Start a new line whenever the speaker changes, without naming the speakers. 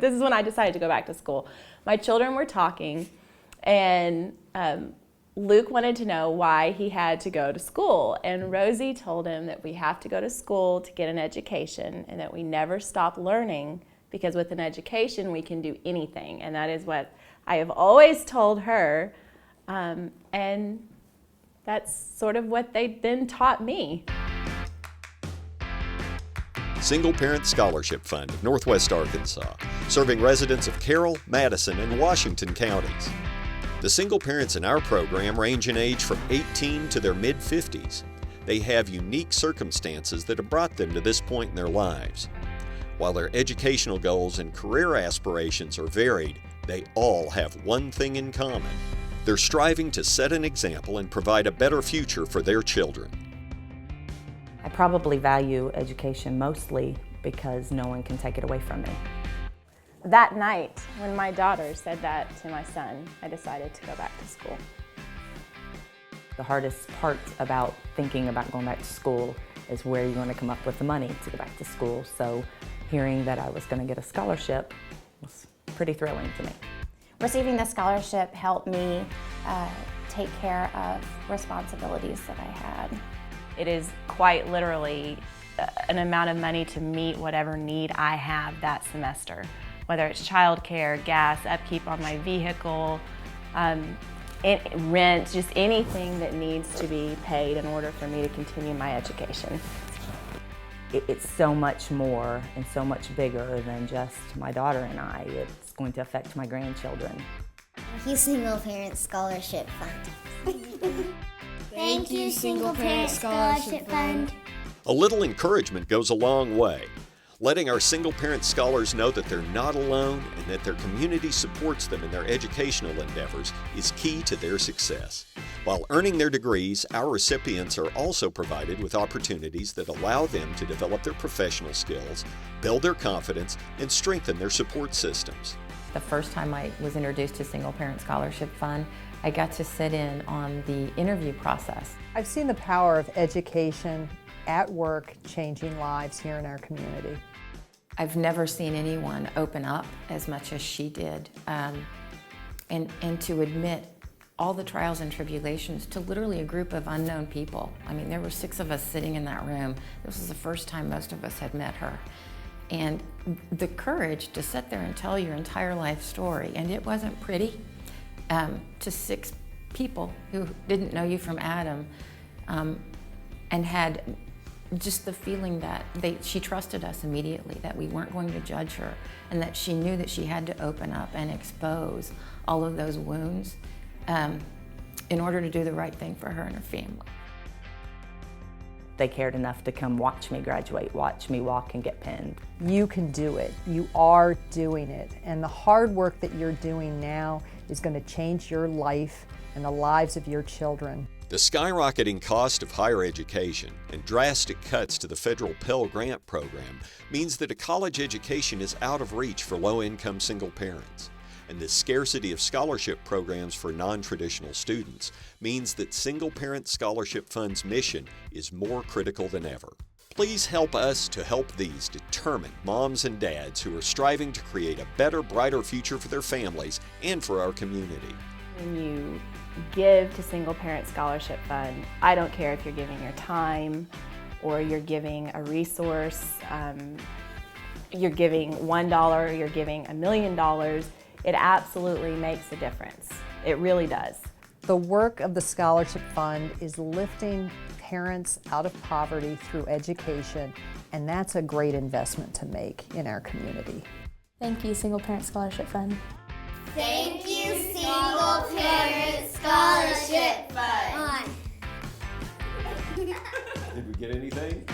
This is when I decided to go back to school. My children were talking, and Luke wanted to know why he had to go to school. And Rosie told him that we have to go to school to get an education and that we never stop learning, because with an education we can do anything. And that is what I have always told her. And that's sort of what they then taught me.
Single Parent Scholarship Fund of Northwest Arkansas, serving residents of Carroll, Madison, and Washington counties. The single parents in our program range in age from 18 to their mid-50s. They have unique circumstances that have brought them to this point in their lives. While their educational goals and career aspirations are varied, they all have one thing in common. They're striving to set an example and provide a better future for their children.
I probably value education mostly because no one can take it away from me.
That night, when my daughter said that to my son, I decided to go back to school.
The hardest part about thinking about going back to school is where you're going to come up with the money to go back to school. So hearing that I was going to get a scholarship was pretty thrilling to me.
Receiving the scholarship helped me take care of responsibilities that I had.
It is quite literally an amount of money to meet whatever need I have that semester, whether it's childcare, gas, upkeep on my vehicle, rent, just anything that needs to be paid in order for me to continue my education.
It's so much more and so much bigger than just my daughter and I. It's going to affect my grandchildren.
Thank you, Single Parent Scholarship Fund. Thank you, Single Parent Scholarship Fund.
A little encouragement goes a long way. Letting our single parent scholars know that they're not alone and that their community supports them in their educational endeavors is key to their success. While earning their degrees, our recipients are also provided with opportunities that allow them to develop their professional skills, build their confidence, and strengthen their support systems.
The first time I was introduced to Single Parent Scholarship Fund, I got to sit in on the interview process.
I've seen the power of education at work changing lives here in our community.
I've never seen anyone open up as much as she did, and to admit all the trials and tribulations to literally a group of unknown people. I mean, there were 6 of us sitting in that room. This was the first time most of us had met her. And the courage to sit there and tell your entire life story, and it wasn't pretty, to 6 people who didn't know you from Adam, and had just the feeling that she trusted us immediately, that we weren't going to judge her, and that she knew that she had to open up and expose all of those wounds in order to do the right thing for her and her family. They cared enough to come watch me graduate, watch me walk and get penned.
You can do it. You are doing it. And the hard work that you're doing now is going to change your life and the lives of your children.
The skyrocketing cost of higher education and drastic cuts to the federal Pell Grant program means that a college education is out of reach for low-income single parents. And the scarcity of scholarship programs for non-traditional students means that Single Parent Scholarship Fund's mission is more critical than ever. Please help us to help these determined moms and dads who are striving to create a better, brighter future for their families and for our community.
When you give to Single Parent Scholarship Fund, I don't care if you're giving your time or you're giving a resource, you're giving $1 or you're giving $1 million, it absolutely makes a difference. It really does.
The work of the Scholarship Fund is lifting parents out of poverty through education, and that's a great investment to make in our community.
Thank you, Single Parent Scholarship Fund.
Thank you, Single Parent Scholarship Fund.
Did we get anything?